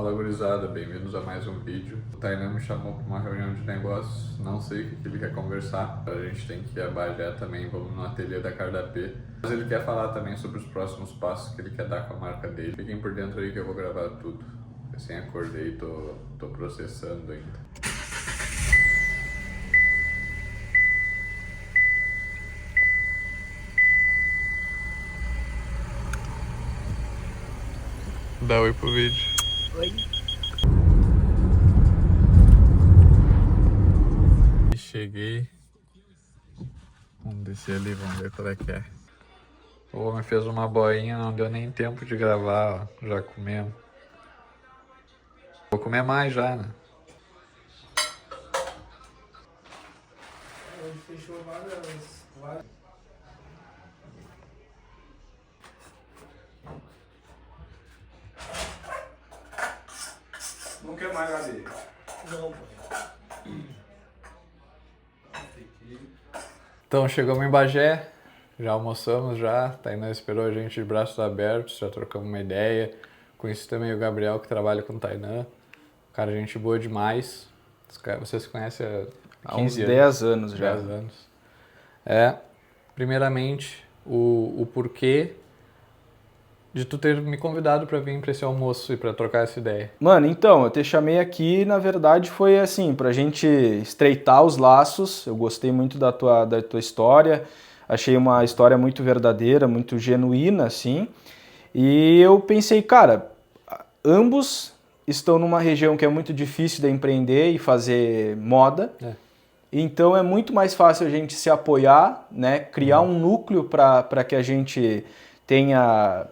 Fala gurizada, bem-vindos a mais um vídeo. O Tainan me chamou para uma reunião de negócios, não sei o que ele quer conversar. A gente tem que ir a Bagé também, vamos no ateliê da Cardapê. Mas ele quer falar também sobre os próximos passos que ele quer dar com a marca dele. Fiquem por dentro aí que eu vou gravar tudo. Assim, acordei e tô processando ainda. Dá oi pro vídeo. Oi. Cheguei. Vamos descer ali, vamos ver qual é que é. O homem fez uma boinha, não deu nem tempo de gravar, ó. Já comemos. Vou comer mais já, né? A gente fechou várias. Não quer mais HD? Não, Então chegamos em Bagé, já almoçamos já, Tainan esperou a gente de braços abertos, já trocamos uma ideia. Conheci também o Gabriel que trabalha com o Tainan, cara, gente boa demais. Vocês se conhecem há 15 uns 10 anos já. 10 anos. Primeiramente, o porquê de tu ter me convidado para vir para esse almoço e para trocar essa ideia. Mano, então, eu te chamei aqui, na verdade, foi assim, pra gente estreitar os laços. Eu gostei muito da tua história, achei uma história muito verdadeira, muito genuína, assim. E eu pensei, cara, ambos estão numa região que é muito difícil de empreender e fazer moda. Então é muito mais fácil a gente se apoiar, né? Criar um núcleo para que a gente tenha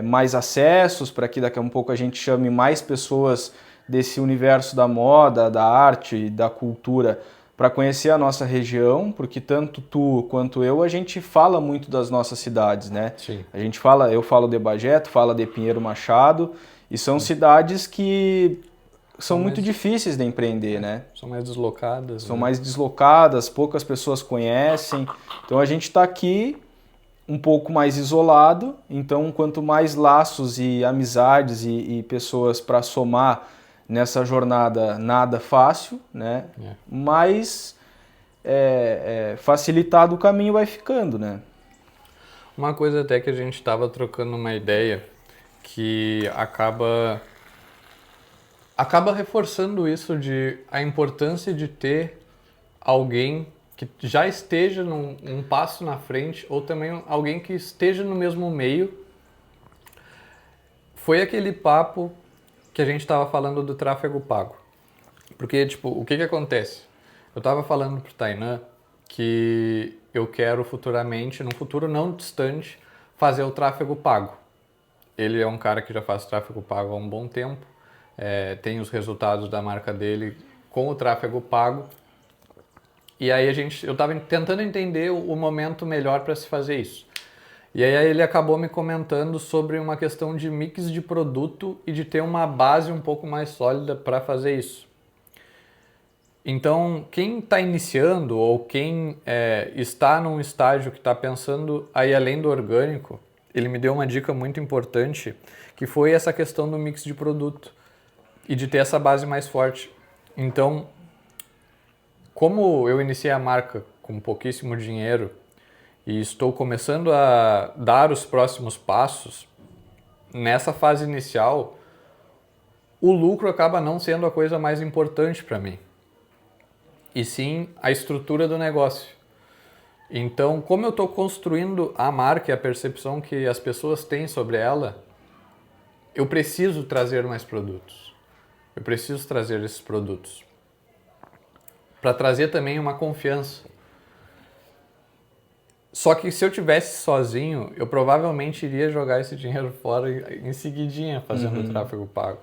mais acessos, para que daqui a um pouco a gente chame mais pessoas desse universo da moda, da arte, da cultura, para conhecer a nossa região, porque tanto tu quanto eu, a gente fala muito das nossas cidades, né? Sim. A gente fala, eu falo de Bagé, tu fala de Pinheiro Machado, e são cidades que são muito difíceis de empreender, né? São mais deslocadas. São mais deslocadas, poucas pessoas conhecem. Então a gente está aqui um pouco mais isolado, então quanto mais laços e amizades e pessoas para somar nessa jornada, nada fácil, né? Mais facilitado o caminho vai ficando, né? Uma coisa até que a gente estava trocando uma ideia que acaba reforçando isso de a importância de ter alguém que já esteja um passo na frente ou também alguém que esteja no mesmo meio. Foi aquele papo que a gente estava falando do tráfego pago. Porque, tipo, o que acontece? Eu estava falando pro Tainan que eu quero futuramente, num futuro não distante, fazer o tráfego pago. Ele é um cara que já faz tráfego pago há um bom tempo, tem os resultados da marca dele com o tráfego pago. E aí eu estava tentando entender o momento melhor para se fazer isso. E aí ele acabou me comentando sobre uma questão de mix de produto e de ter uma base um pouco mais sólida para fazer isso. Então, quem está iniciando ou quem está num estágio que está pensando aí além do orgânico, ele me deu uma dica muito importante, que foi essa questão do mix de produto e de ter essa base mais forte. Então, como eu iniciei a marca com pouquíssimo dinheiro e estou começando a dar os próximos passos, nessa fase inicial, o lucro acaba não sendo a coisa mais importante para mim, e sim a estrutura do negócio. Então, como eu estou construindo a marca e a percepção que as pessoas têm sobre ela, eu preciso trazer mais produtos. Eu preciso trazer esses produtos para trazer também uma confiança. Só que se eu tivesse sozinho, eu provavelmente iria jogar esse dinheiro fora em seguidinha fazendo o tráfego pago.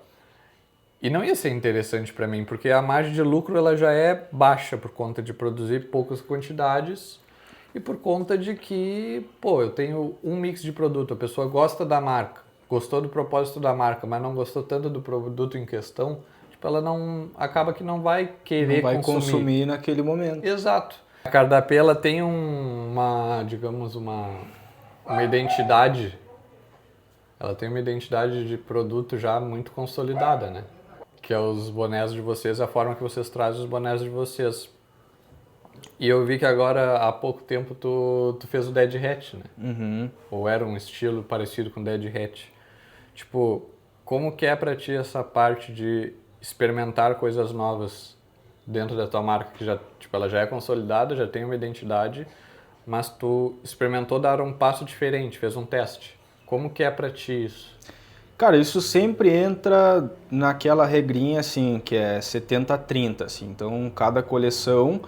E não ia ser interessante para mim, porque a margem de lucro ela já é baixa por conta de produzir poucas quantidades e por conta de que, eu tenho um mix de produto, a pessoa gosta da marca, gostou do propósito da marca, mas não gostou tanto do produto em questão, ela acaba que não vai querer consumir naquele momento. Exato. A Cardapê ela tem uma identidade, ela tem uma identidade de produto já muito consolidada, né? Que é os bonés de vocês, a forma que vocês trazem os bonés de vocês. E eu vi que agora, há pouco tempo, tu fez o Dead Hat, né? Uhum. Ou era um estilo parecido com Dead Hat. Tipo, como que é pra ti essa parte de experimentar coisas novas dentro da tua marca, que já, tipo, ela já é consolidada, já tem uma identidade, mas tu experimentou dar um passo diferente, fez um teste. Como que é pra ti isso? Cara, isso sempre entra naquela regrinha assim, que é 70-30, assim. Então, cada coleção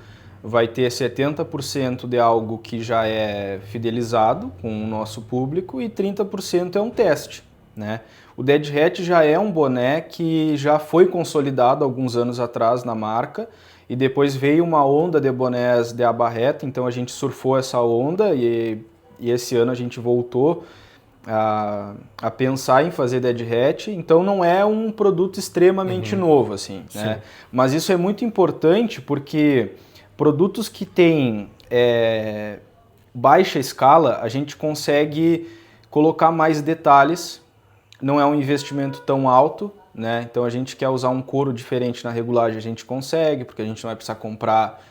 vai ter 70% de algo que já é fidelizado com o nosso público e 30% é um teste, né? O Dead Hat já é um boné que já foi consolidado alguns anos atrás na marca e depois veio uma onda de bonés de aba reta, então a gente surfou essa onda e esse ano a gente voltou a pensar em fazer Dead Hat, então não é um produto extremamente novo, assim, né? Mas isso é muito importante porque produtos que têm baixa escala, a gente consegue colocar mais detalhes, não é um investimento tão alto, né? Então a gente quer usar um couro diferente na regulagem, a gente consegue, porque a gente não vai precisar comprar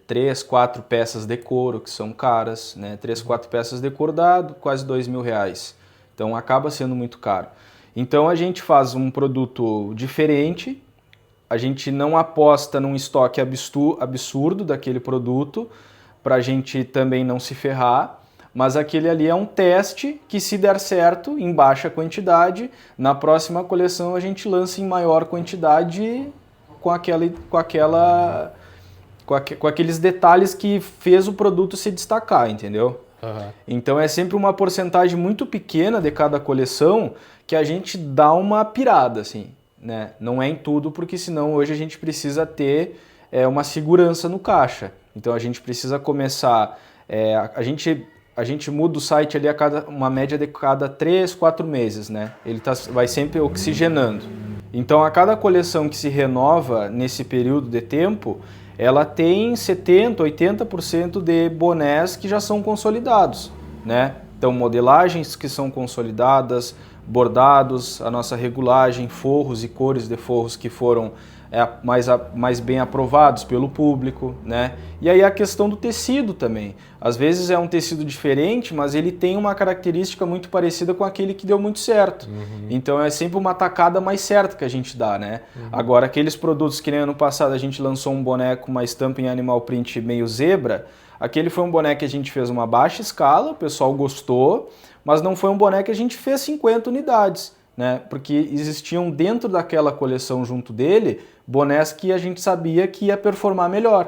3, 4 peças de couro, que são caras, né? 3, 4 peças de couro dá quase R$2.000. Então acaba sendo muito caro. Então a gente faz um produto diferente, a gente não aposta num estoque absurdo daquele produto, para a gente também não se ferrar, mas aquele ali é um teste que, se der certo, em baixa quantidade, na próxima coleção a gente lança em maior quantidade com aqueles detalhes que fez o produto se destacar, entendeu? Uhum. Então é sempre uma porcentagem muito pequena de cada coleção que a gente dá uma pirada, assim, né? Não é em tudo, porque senão hoje a gente precisa ter uma segurança no caixa. Então a gente precisa começar... a gente muda o site ali uma média de cada 3, 4 meses, né? Ele vai sempre oxigenando. Então a cada coleção que se renova nesse período de tempo, ela tem 70%, 80% de bonés que já são consolidados, né? Então modelagens que são consolidadas, bordados, a nossa regulagem, forros e cores de forros que foram mais bem aprovados pelo público, né? E aí a questão do tecido também. Às vezes é um tecido diferente, mas ele tem uma característica muito parecida com aquele que deu muito certo. Então é sempre uma tacada mais certa que a gente dá, né? Agora, aqueles produtos que nem ano passado a gente lançou um boné com uma estampa em animal print meio zebra, aquele foi um boné que a gente fez uma baixa escala, o pessoal gostou, mas não foi um boné que a gente fez 50 unidades, né? Porque existiam dentro daquela coleção junto dele bonés que a gente sabia que ia performar melhor.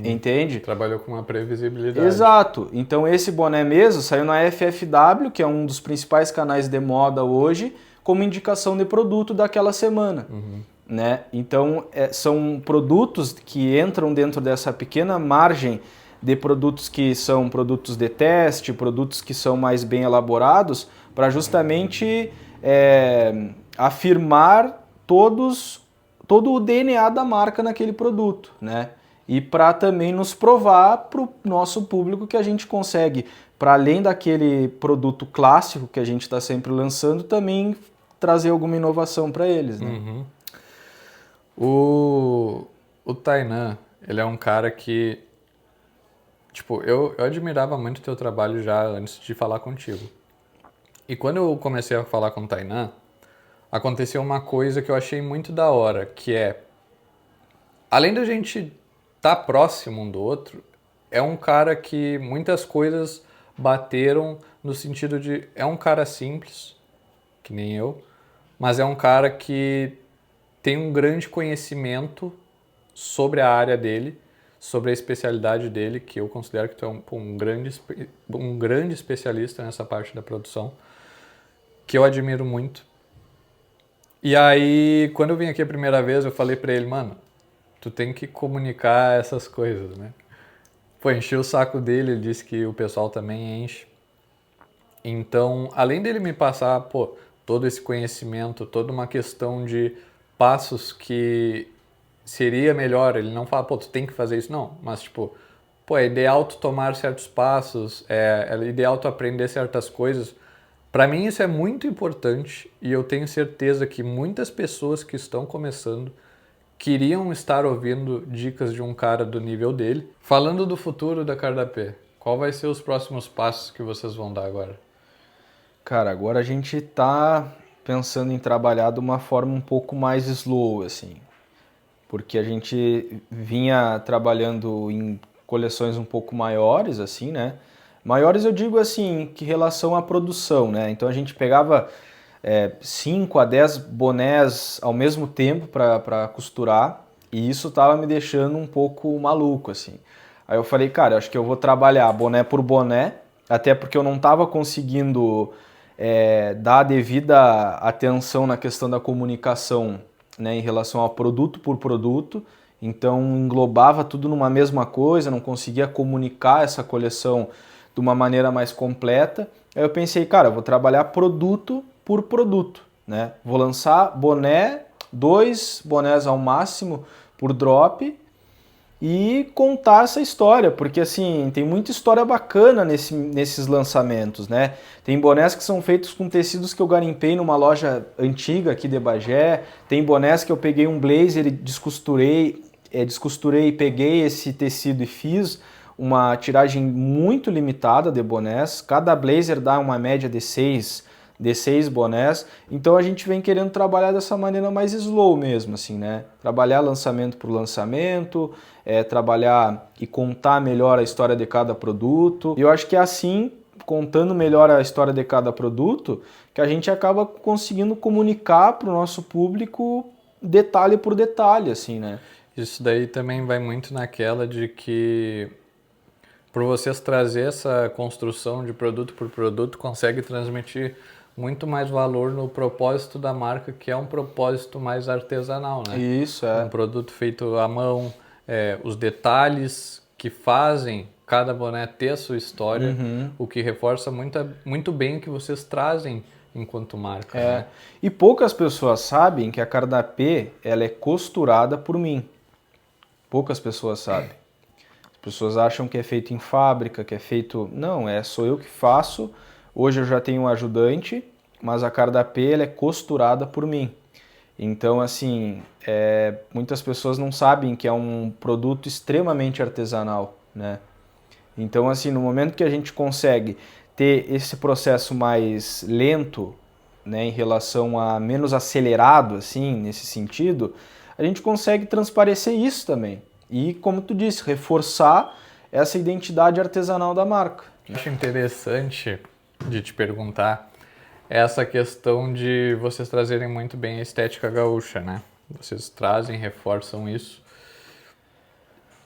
Entende? Trabalhou com uma previsibilidade. Exato. Então esse boné mesmo saiu na FFW, que é um dos principais canais de moda hoje, como indicação de produto daquela semana. Né? Então são produtos que entram dentro dessa pequena margem de produtos que são produtos de teste, produtos que são mais bem elaborados, para justamente afirmar todo o DNA da marca naquele produto, né? E para também nos provar para o nosso público que a gente consegue, para além daquele produto clássico que a gente está sempre lançando, também trazer alguma inovação para eles, né? O Tainan, ele é um cara que, tipo, eu admirava muito o teu trabalho já antes de falar contigo. E quando eu comecei a falar com o Tainan, aconteceu uma coisa que eu achei muito da hora, que é, além da gente estar próximo um do outro, é um cara que muitas coisas bateram no sentido de, é um cara simples, que nem eu, mas é um cara que tem um grande conhecimento sobre a área dele, sobre a especialidade dele, que eu considero que tu é um grande especialista nessa parte da produção, que eu admiro muito. E aí, quando eu vim aqui a primeira vez, eu falei pra ele, mano, tu tem que comunicar essas coisas, né? Pô, enchi o saco dele, ele disse que o pessoal também enche. Então, além dele me passar, pô, todo esse conhecimento, toda uma questão de passos que seria melhor, ele não fala, pô, tu tem que fazer isso, não, mas tipo, pô, é ideal tu tomar certos passos, é ideal tu aprender certas coisas Para mim isso é muito importante e eu tenho certeza que muitas pessoas que estão começando queriam estar ouvindo dicas de um cara do nível dele. Falando do futuro da Cardapé, qual vai ser os próximos passos que vocês vão dar agora? Cara, agora a gente tá pensando em trabalhar de uma forma um pouco mais slow, assim, porque a gente vinha trabalhando em coleções um pouco maiores, assim, né? Maiores eu digo assim, que relação à produção, né? Então a gente pegava 5 a 10 bonés ao mesmo tempo para costurar e isso tava me deixando um pouco maluco, assim. Aí eu falei, cara, eu acho que eu vou trabalhar boné por boné, até porque eu não tava conseguindo dar a devida atenção na questão da comunicação, né, em relação ao produto por produto, então englobava tudo numa mesma coisa, não conseguia comunicar essa coleção de uma maneira mais completa. Aí eu pensei, cara, eu vou trabalhar produto por produto, né? Vou lançar boné, 2 bonés ao máximo por drop e contar essa história, porque assim, tem muita história bacana nesses lançamentos, né? Tem bonés que são feitos com tecidos que eu garimpei numa loja antiga aqui de Bagé, tem bonés que eu peguei um blazer e descosturei e peguei esse tecido e fiz uma tiragem muito limitada de bonés, cada blazer dá uma média de 6 bonés, então a gente vem querendo trabalhar dessa maneira mais slow mesmo, assim, né? Trabalhar lançamento por lançamento, trabalhar e contar melhor a história de cada produto. E eu acho que é assim, contando melhor a história de cada produto, que a gente acaba conseguindo comunicar para o nosso público detalhe por detalhe, assim, né? Isso daí também vai muito naquela de que por vocês trazer essa construção de produto por produto, consegue transmitir muito mais valor no propósito da marca, que é um propósito mais artesanal, né? Isso, é. Um produto feito à mão, os detalhes que fazem cada boné ter a sua história, o que reforça muito bem o que vocês trazem enquanto marca. Né? E poucas pessoas sabem que a Cardapé, ela é costurada por mim. Poucas pessoas sabem. As pessoas acham que é feito em fábrica, que é feito... Não, sou eu que faço. Hoje eu já tenho um ajudante, mas a Cardapé ela é costurada por mim. Então, assim, muitas pessoas não sabem que é um produto extremamente artesanal, né? Então, assim, no momento que a gente consegue ter esse processo mais lento, né, em relação a menos acelerado, assim, nesse sentido, a gente consegue transparecer isso também. E, como tu disse, reforçar essa identidade artesanal da marca. Acho interessante de te perguntar essa questão de vocês trazerem muito bem a estética gaúcha, né? Vocês trazem, reforçam isso.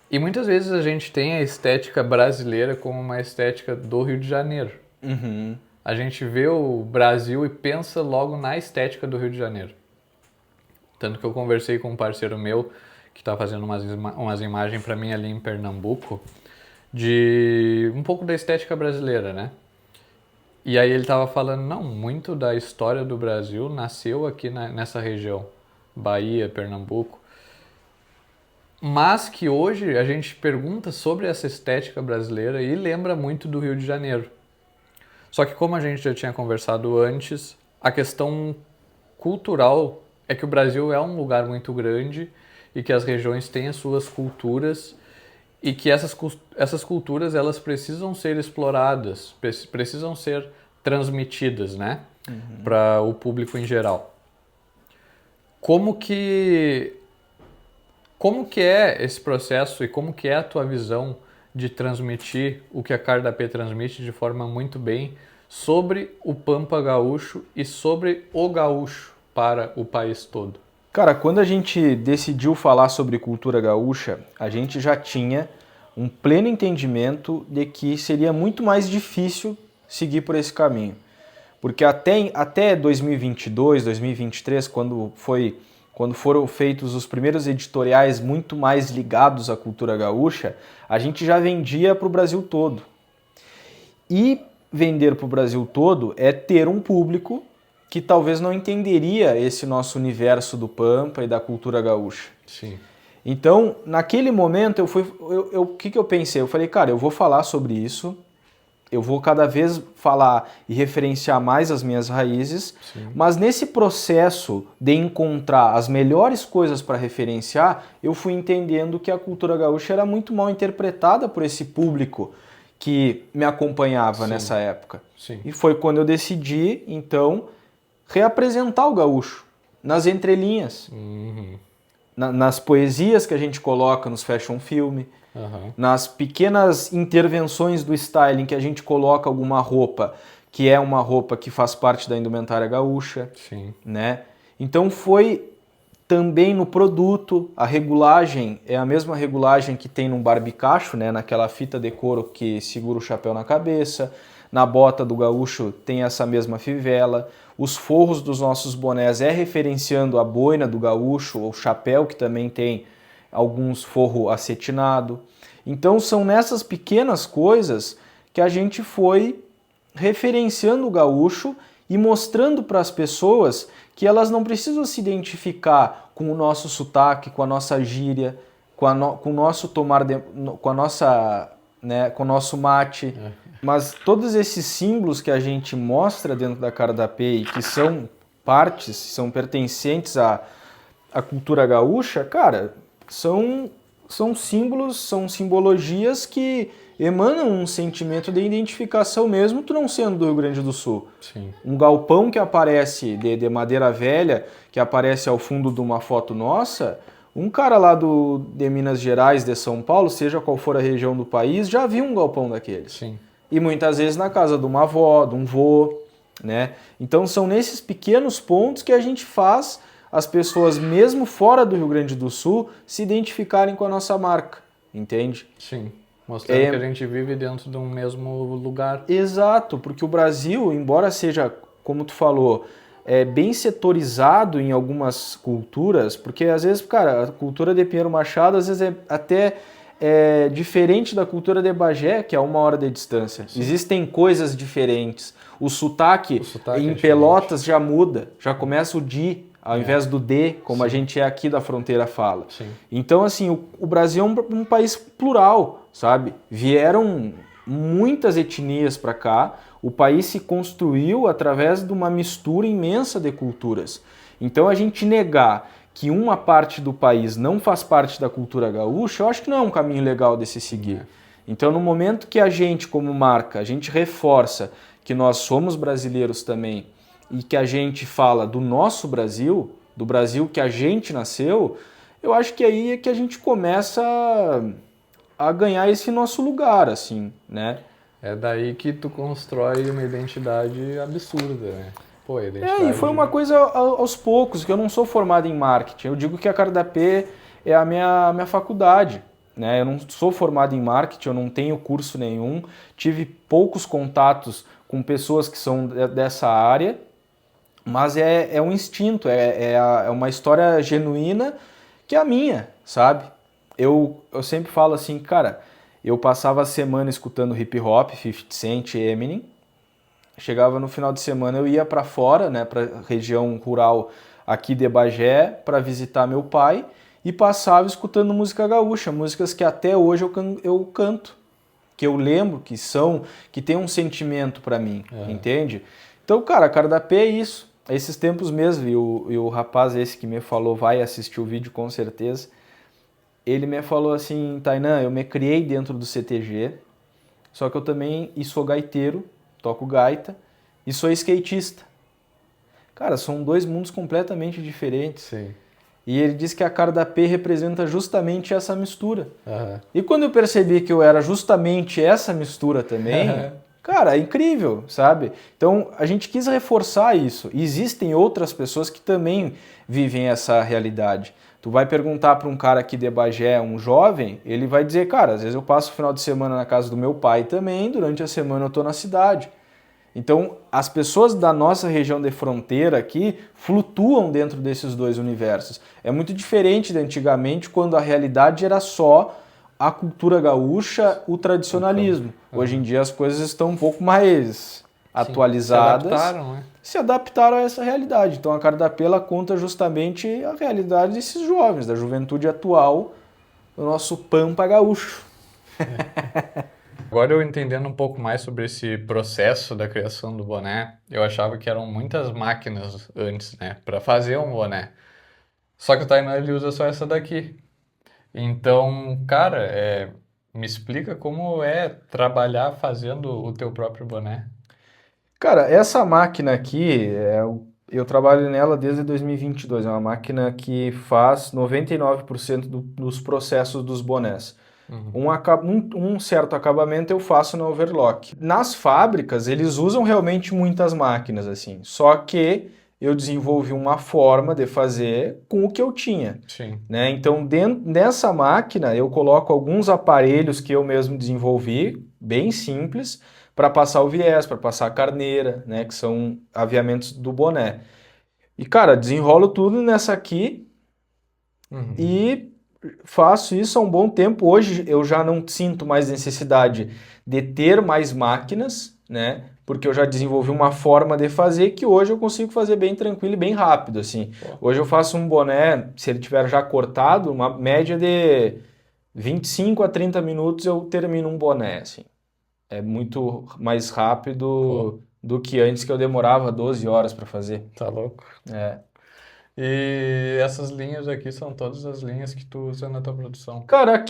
E muitas vezes a gente tem a estética brasileira como uma estética do Rio de Janeiro. A gente vê o Brasil e pensa logo na estética do Rio de Janeiro. Tanto que eu conversei com um parceiro meu que está fazendo umas imagens para mim ali em Pernambuco de um pouco da estética brasileira, né? E aí ele estava falando, não, muito da história do Brasil nasceu aqui nessa região, Bahia, Pernambuco, mas que hoje a gente pergunta sobre essa estética brasileira e lembra muito do Rio de Janeiro. Só que como a gente já tinha conversado antes, a questão cultural é que o Brasil é um lugar muito grande e que as regiões têm as suas culturas e que essas culturas elas precisam ser exploradas, precisam ser transmitidas, né, para o público em geral. Como que é esse processo e como que é a tua visão de transmitir o que a Cardapé transmite de forma muito bem sobre o Pampa gaúcho e sobre o gaúcho para o país todo? Cara, quando a gente decidiu falar sobre cultura gaúcha, a gente já tinha um pleno entendimento de que seria muito mais difícil seguir por esse caminho. Porque até 2022, 2023, quando foram feitos os primeiros editoriais muito mais ligados à cultura gaúcha, a gente já vendia para o Brasil todo. E vender para o Brasil todo é ter um público que talvez não entenderia esse nosso universo do Pampa e da cultura gaúcha. Sim. Então, naquele momento, o que eu pensei? Eu falei, cara, eu vou falar sobre isso, eu vou cada vez falar e referenciar mais as minhas raízes, Sim. mas nesse processo de encontrar as melhores coisas para referenciar, eu fui entendendo que a cultura gaúcha era muito mal interpretada por esse público que me acompanhava Sim. nessa época. Sim. E foi quando eu decidi, então, reapresentar o gaúcho nas entrelinhas, Uhum. nas poesias que a gente coloca nos fashion film, Uhum. nas pequenas intervenções do styling que a gente coloca alguma roupa que é uma roupa que faz parte da indumentária gaúcha, Sim. né? Então foi também no produto, a regulagem é a mesma regulagem que tem num barbicacho, né? Naquela fita de couro que segura o chapéu na cabeça. Na bota do gaúcho tem essa mesma fivela. Os forros dos nossos bonés é referenciando a boina do gaúcho, o chapéu que também tem alguns forro acetinado. Então são nessas pequenas coisas que a gente foi referenciando o gaúcho e mostrando para as pessoas que elas não precisam se identificar com o nosso sotaque, com a nossa gíria, com o nosso tomar, com a nossa, né, com o nosso mate. Mas todos esses símbolos que a gente mostra dentro da Cardápia e que são partes, são pertencentes à cultura gaúcha, cara, são símbolos, são simbologias que emanam um sentimento de identificação mesmo tu não sendo do Rio Grande do Sul. Sim. Um galpão que aparece de madeira velha, que aparece ao fundo de uma foto nossa, um cara lá de Minas Gerais, de São Paulo, seja qual for a região do país, já viu um galpão daqueles. Sim. E muitas vezes na casa de uma avó, de um vô, né? Então são nesses pequenos pontos que a gente faz as pessoas, mesmo fora do Rio Grande do Sul, se identificarem com a nossa marca, entende? Sim. Mostrando que a gente vive dentro de um mesmo lugar. Exato, porque o Brasil, embora seja, como tu falou, bem setorizado em algumas culturas, porque às vezes, cara, a cultura de Pinheiro Machado às vezes é até diferente da cultura de Bagé, que é a 1 hora de distância. Sim. Existem coisas diferentes. O sotaque em Pelotas já muda, já começa o di, ao invés do D, como a gente aqui da fronteira fala. Sim. Então, assim, o Brasil é um país plural, sabe? Vieram muitas etnias para cá, o país se construiu através de uma mistura imensa de culturas. Então, a gente negar que uma parte do país não faz parte da cultura gaúcha, eu acho que não é um caminho legal de se seguir. Então, no momento que a gente, como marca, a gente reforça que nós somos brasileiros também, e que a gente fala do nosso Brasil, do Brasil que a gente nasceu, eu acho que aí é que a gente começa a ganhar esse nosso lugar, assim, né? É daí que tu constrói uma identidade absurda, né? Pô, a identidade... E foi uma coisa aos poucos, que eu não sou formado em marketing. Eu digo que a Cardápia é a minha faculdade, né? Eu não sou formado em marketing, eu não tenho curso nenhum, tive poucos contatos com pessoas que são dessa área, mas é um instinto, é uma história genuína que é a minha, sabe? Eu sempre falo assim, cara, eu passava a semana escutando hip hop, 50 Cent, Eminem, chegava no final de semana, eu ia para fora, né, para região rural aqui de Bagé, para visitar meu pai, e passava escutando música gaúcha, músicas que até hoje eu canto, que eu lembro que tem um sentimento para mim, entende? Então, cara, a Cardápia é isso. Esses tempos mesmo, e o rapaz esse que me falou, vai assistir o vídeo com certeza, ele me falou assim, Tainan, eu me criei dentro do CTG, só que eu também sou gaiteiro, toco gaita, e sou skatista. Cara, são dois mundos completamente diferentes. Sim. E ele disse que a Cardápia representa justamente essa mistura. Uhum. E quando eu percebi que eu era justamente essa mistura também... Cara, é incrível, sabe? Então, a gente quis reforçar isso. E existem outras pessoas que também vivem essa realidade. Tu vai perguntar para um cara aqui de Bagé, um jovem, ele vai dizer, cara, às vezes eu passo o final de semana na casa do meu pai também, durante a semana eu estou na cidade. Então, as pessoas da nossa região de fronteira aqui flutuam dentro desses dois universos. É muito diferente de antigamente, quando a realidade era só a cultura gaúcha, o tradicionalismo. Hoje em dia as coisas estão um pouco mais atualizadas. Se adaptaram, né? Se adaptaram a essa realidade. Então a Cardápia ela conta justamente a realidade desses jovens, da juventude atual, do nosso pampa gaúcho. Agora eu entendendo um pouco mais sobre esse processo da criação do boné, eu achava que eram muitas máquinas antes, né, para fazer um boné. Só que o Tainan ele usa só essa daqui. Então, cara, me explica como é trabalhar fazendo o teu próprio boné. Cara, essa máquina aqui, eu trabalho nela desde 2022. É uma máquina que faz 99% dos processos dos bonés. Uhum. Um certo acabamento eu faço na overlock. Nas fábricas, eles usam realmente muitas máquinas, assim. Só que eu desenvolvi uma forma de fazer com o que eu tinha, Sim. né? Então, nessa máquina, eu coloco alguns aparelhos que eu mesmo desenvolvi, bem simples, para passar o viés, para passar a carneira, né? Que são aviamentos do boné. E, cara, desenrolo tudo nessa aqui Uhum. e faço isso há um bom tempo. Hoje eu já não sinto mais necessidade de ter mais máquinas, né? Porque eu já desenvolvi uma forma de fazer que hoje eu consigo fazer bem tranquilo e bem rápido, assim. Pô. Hoje eu faço um boné, se ele tiver já cortado, uma média de 25 a 30 minutos eu termino um boné, assim. É muito mais Pô, rápido do que antes que eu demorava 12 horas para fazer. tá louco. É. E essas linhas aqui são todas as linhas que tu usa na tua produção. Cara,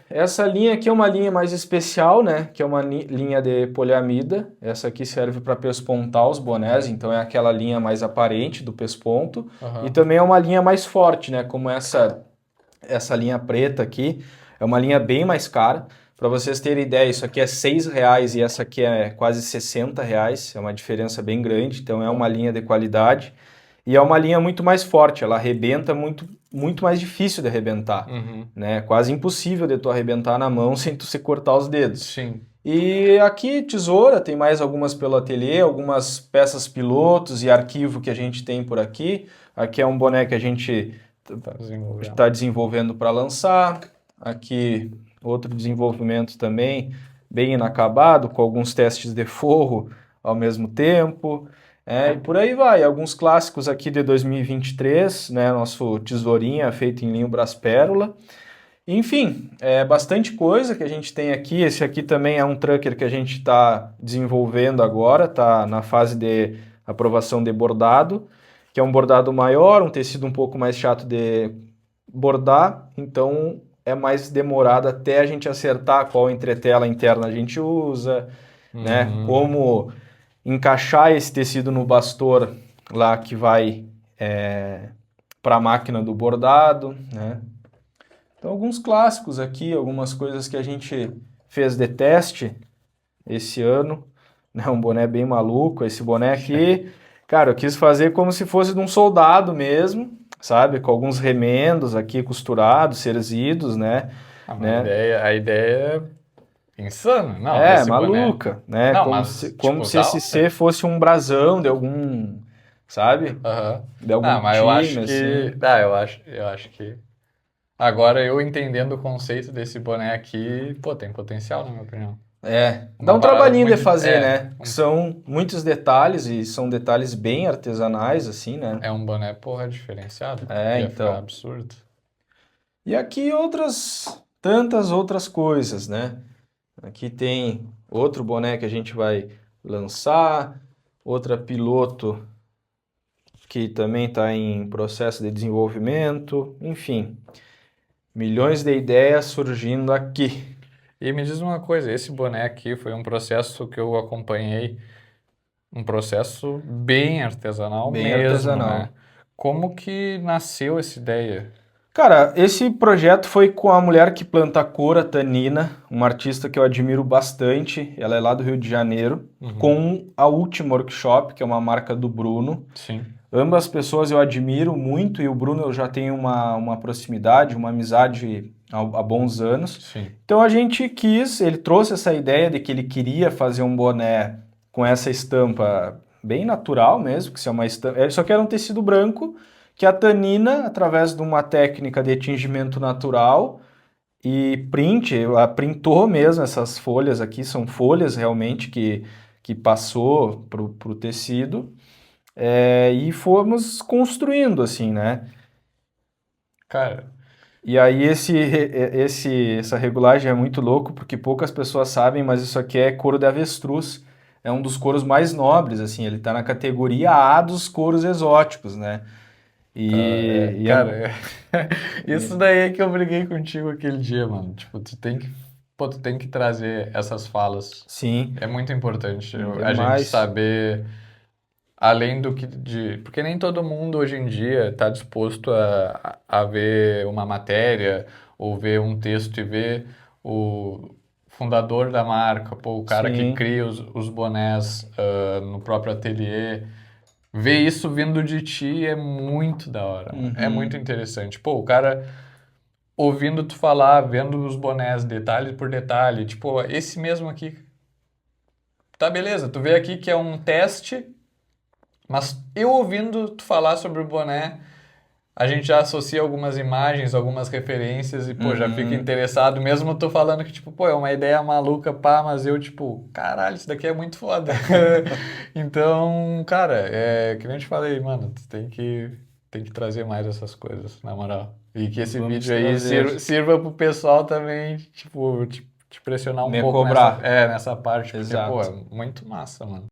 essa linha aqui é uma linha mais especial, né? Que é uma linha de poliamida. Essa aqui serve para pespontar os bonés, então é aquela linha mais aparente do pesponto. E Aham. também é uma linha mais forte, né? Como essa linha preta aqui, é uma linha bem mais cara. Para vocês terem ideia, isso aqui é R$ 6 e essa aqui é quase R$ 60. É uma diferença bem grande, então é uma linha de qualidade. E é uma linha muito mais forte, ela arrebenta muito, muito mais difícil de arrebentar, Uhum. né? Quase impossível de tu arrebentar na mão sem tu se cortar os dedos. Sim. E aqui tesoura, tem mais algumas pelo ateliê, algumas peças pilotos e arquivo que a gente tem por aqui. Aqui é um boné que a gente Tá desenvolvendo. está desenvolvendo para lançar. Aqui outro desenvolvimento também, bem inacabado, com alguns testes de forro ao mesmo tempo. E por aí vai, alguns clássicos aqui de 2023, né? Nosso tesourinha feito em linho Braspérola. Enfim, é bastante coisa que a gente tem aqui. Esse aqui também é um trucker que a gente está desenvolvendo agora, está na fase de aprovação de bordado, que é um bordado maior, um tecido um pouco mais chato de bordar, então é mais demorado até a gente acertar qual entretela interna a gente usa, né? Uhum. Como encaixar esse tecido no bastor lá que vai para a máquina do bordado, né? Então, alguns clássicos aqui, algumas coisas que a gente fez de teste esse ano, né? Um boné bem maluco. Esse boné aqui, cara, eu quis fazer como se fosse de um soldado mesmo, sabe? Com alguns remendos aqui costurados, serzidos, né? Mas né? a ideia é insana, não, desse boné. Maluca, né? Não, Como mas, se, tipo, como se da esse hora. C fosse um brasão de algum, sabe? Aham. De algum Mas eu acho time, que. assim. Eu acho que. Agora eu entendendo o conceito desse boné aqui, pô, tem potencial, na minha opinião. Dá Uma um parada trabalhinho de muito. fazer, né? São muitos detalhes e são detalhes bem artesanais, assim, né? É um boné, porra, diferenciado. Ia ficar Então. absurdo. E aqui tantas outras coisas, né? Aqui tem outro boné que a gente vai lançar, outra piloto que também está em processo de desenvolvimento, enfim, milhões de ideias surgindo aqui. E me diz uma coisa, esse boné aqui foi um processo que eu acompanhei, um processo bem artesanal Bem mesmo, né? artesanal. Como que nasceu essa ideia? Cara, esse projeto foi com a mulher que planta cor, a Tanina, uma artista que eu admiro bastante. Ela é lá do Rio de Janeiro, com a Última Workshop, que é uma marca do Bruno. Sim. Ambas pessoas eu admiro muito e o Bruno eu já tenho uma proximidade, uma amizade há bons anos. Sim. Então a gente ele trouxe essa ideia de que ele queria fazer um boné com essa estampa bem natural mesmo, que é uma estampa, só que era um tecido branco, que a Tanina, através de uma técnica de tingimento natural e ela printou mesmo essas folhas aqui, são folhas realmente que passou para o tecido, e fomos construindo assim, né? Cara, E aí essa regulagem é muito louco porque poucas pessoas sabem, mas isso aqui é couro de avestruz. É um dos couros mais nobres, assim, ele tá na categoria A dos couros exóticos, né? Cara, isso daí é que eu briguei contigo aquele dia, mano. Tipo, tu tem que trazer essas falas. Sim, É muito importante a gente demais. saber, além do que porque nem todo mundo hoje em dia está disposto a ver uma matéria ou ver um texto e ver o fundador da marca, pô, o cara que Sim. cria os bonés no próprio ateliê. Ver isso vindo de ti é muito da hora, mano. É muito Uhum. interessante. Pô, o cara ouvindo tu falar, vendo os bonés detalhe por detalhe, tipo, esse mesmo aqui, tá beleza, tu vê aqui que é um teste, mas eu ouvindo tu falar sobre o boné, a gente já associa algumas imagens, algumas referências e, pô, já fica Uhum. interessado, mesmo tu falando que, tipo, pô, é uma ideia maluca, pá, mas eu, tipo, caralho, isso daqui é muito foda. Então, cara, que nem eu te falei, mano, tem que trazer mais essas coisas, na moral. E que esse Vamos vídeo aí trazer. sirva pro pessoal também, tipo, te pressionar um Me pouco cobrar. nessa parte, porque, pô, é Exato. muito massa, mano.